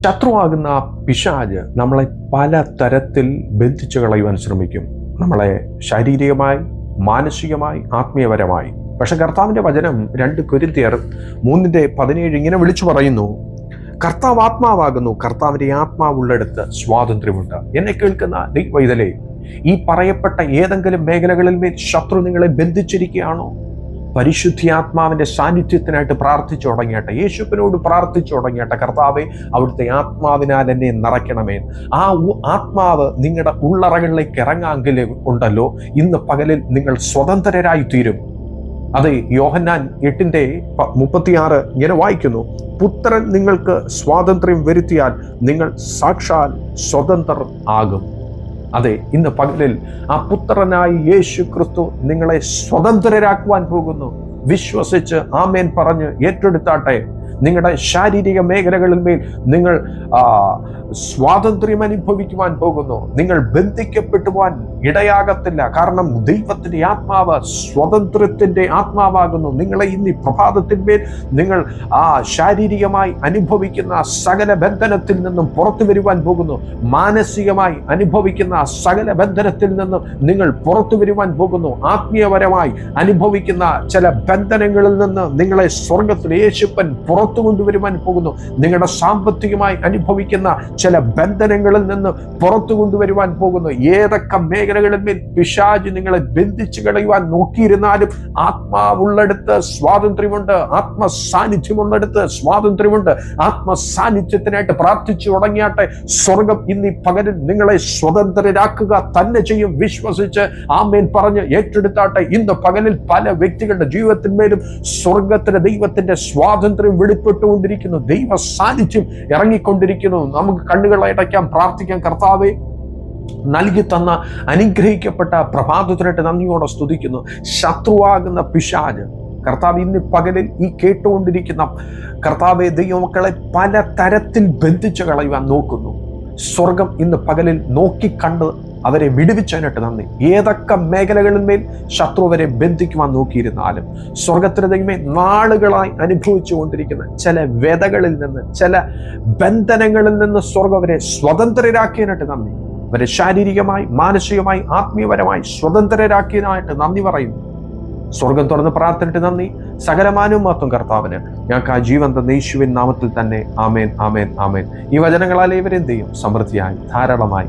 ശത്രുവാകുന്ന പിശാച് നമ്മളെ പല തരത്തിൽ ബന്ധിച്ചു കളയുവാൻ ശ്രമിക്കും. നമ്മളെ ശാരീരികമായി, മാനസികമായി, ആത്മീയപരമായി. പക്ഷെ കർത്താവിന്റെ വചനം 2 കൊരിന്ത്യർ 3:17 ഇങ്ങനെ വിളിച്ചു പറയുന്നു, കർത്താവ് ആത്മാവാകുന്നു, കർത്താവിന്റെ ആത്മാവുള്ളിടത്ത് സ്വാതന്ത്ര്യമുണ്ട്. എന്നെ കേൾക്കുന്ന ദൈവവൈതലേ, ഈ പറയപ്പെട്ട ഏതെങ്കിലും മേഖലകളിൽ മേൽ ശത്രു നിങ്ങളെ ബന്ധിച്ചിരിക്കുകയാണോ? പരിശുദ്ധാത്മാവിന്റെ സാന്നിധ്യത്തിനായിട്ട് പ്രാർത്ഥിച്ചു തുടങ്ങിയട്ടെ. യേശുവിനോട് പ്രാർത്ഥിച്ചു തുടങ്ങിയട്ടെ, കർത്താവെ അവിടുത്തെ ആത്മാവിനാൽ എന്നെ നിറയ്ക്കണമേ. ആ ആത്മാവ് നിങ്ങളുടെ ഉള്ളറകളിലേക്ക് ഇറങ്ങാമെങ്കിലും ഉണ്ടല്ലോ, ഇന്ന് പകലിൽ നിങ്ങൾ സ്വതന്ത്രരായി തീരും. അതെ, യോഹന്നാൻ 8:36 ഇങ്ങനെ വായിക്കുന്നു, പുത്രൻ നിങ്ങൾക്ക് സ്വാതന്ത്ര്യം വരുത്തിയാൽ നിങ്ങൾ സാക്ഷാൽ സ്വതന്ത്രർ ആകും. അതെ, ഇന്ന് പകലിൽ ആ പുത്രനായി യേശു ക്രിസ്തു നിങ്ങളെ സ്വതന്ത്രരാക്കുവാൻ പോകുന്നു. വിശ്വസിച്ച് ആമേൻ പറഞ്ഞ് ഏറ്റെടുത്താട്ടെ. നിങ്ങളുടെ ശാരീരിക മേഖലകളിൽ മേൽ നിങ്ങൾ സ്വാതന്ത്ര്യം അനുഭവിക്കുവാൻ പോകുന്നു. നിങ്ങൾ ബന്ധിക്കപ്പെടുവാൻ ഇടയാകത്തില്ല. കാരണം ദൈവത്തിന്റെ ആത്മാവ് സ്വാതന്ത്ര്യത്തിന്റെ ആത്മാവാകുന്നു. നിങ്ങളെ ഇന്ന് പ്രഭാതത്തിന്മേൽ നിങ്ങൾ ശാരീരികമായി അനുഭവിക്കുന്ന സകല ബന്ധനത്തിൽ നിന്നും പുറത്തു വരുവാൻ പോകുന്നു. മാനസികമായി അനുഭവിക്കുന്ന സകല ബന്ധനത്തിൽ നിന്നും നിങ്ങൾ പുറത്തു വരുവാൻ പോകുന്നു. ആത്മീയപരമായി അനുഭവിക്കുന്ന ചില ബന്ധനങ്ങളിൽ നിന്ന് നിങ്ങളെ സ്വർഗത്തിൽ യേശുപ്പൻ പുറത്തു കൊണ്ടുവരുവാൻ പോകുന്നു. നിങ്ങളുടെ സാമ്പത്തികമായി അനുഭവിക്കുന്ന ചില ബന്ധനങ്ങളിൽ നിന്ന് പുറത്തു കൊണ്ടുവരുവാൻ പോകുന്നു. ഏതൊക്കെ മേഖലകളിൽ മേൽ പിശാച് നിങ്ങളെ ബന്ധിച്ചു കളയുവാൻ നോക്കിയിരുന്നാലും ആത്മാവുള്ളിടത്ത് സ്വാതന്ത്ര്യമുണ്ട്, ആത്മസാന്നിധ്യമുള്ളിടത്ത് സ്വാതന്ത്ര്യമുണ്ട്. ആത്മസാന്നിധ്യത്തിനായിട്ട് പ്രാർത്ഥിച്ചു തുടങ്ങിയാട്ടെ. സ്വർഗം ഇന്ന് പകലിൽ നിങ്ങളെ സ്വതന്ത്രരാക്കുക തന്നെ ചെയ്യും. വിശ്വസിച്ച് ആമേൻ പറഞ്ഞ് ഏറ്റെടുത്താട്ടെ. ഇന്ന് പകലിൽ പല വ്യക്തികളുടെ ജീവിതത്തിന്മേലും സ്വർഗത്തിന്റെ ദൈവത്തിന്റെ സ്വാതന്ത്ര്യം വെളിപ്പെട്ടുകൊണ്ടിരിക്കുന്നു. ദൈവ സാന്നിധ്യം ഇറങ്ങിക്കൊണ്ടിരിക്കുന്നു. നമുക്ക് കണ്ണുകൾ അടയ്ക്കാം, പ്രാർത്ഥിക്കാം. കർത്താവേ, നൽകി തന്ന അനുഗ്രഹിക്കപ്പെട്ട പ്രഭാതത്തിനായിട്ട് നന്ദിയോടെ സ്തുതിക്കുന്നു. ശത്രുവാകുന്ന പിശാച് കർത്താവ് ഇന്ന് പകലിൽ ഈ കേട്ടുകൊണ്ടിരിക്കുന്ന കർത്താവെ ദൈവമക്കളെ പല തരത്തിൽ ബന്ധിച്ചു കളയുവാൻ നോക്കുന്നു. സ്വർഗം ഇന്ന് പകലിൽ നോക്കിക്കണ്ട് അവരെ വിടുവിച്ചതിനായിട്ട് നന്ദി. ഏതൊക്കെ മേഖലകളിൽ മേൽ ശത്രു അവരെ ബന്ധിക്കുവാൻ നോക്കിയിരുന്നാലും സ്വർഗത്തിന് ദൈവമേ, നാളുകളായി അനുഭവിച്ചു കൊണ്ടിരിക്കുന്ന ചില വ്യതകളിൽ നിന്ന്, ചില ബന്ധനങ്ങളിൽ നിന്ന് സ്വർഗം അവരെ സ്വതന്ത്രരാക്കിയതിനായിട്ട് നന്ദി. അവരെ ശാരീരികമായി, മാനസികമായി, ആത്മീയപരമായി സ്വതന്ത്രരാക്കിയതിനായിട്ട് നന്ദി പറയുന്നു. സ്വർഗം തുറന്ന് പ്രാർത്ഥനയ്ക്ക് നന്ദി. സകലമാനവും മഹത്വം കർത്താവിന്. ഞങ്ങൾക്ക് ആ ജീവൻ തന്ന യേശുവിൻ നാമത്തിൽ തന്നെ. ആമേൻ, ആമേൻ, ആമേൻ. ഈ വചനങ്ങളാൽ ഇവരെന്ത് ചെയ്യും? സമൃദ്ധിയായി, ധാരാളമായി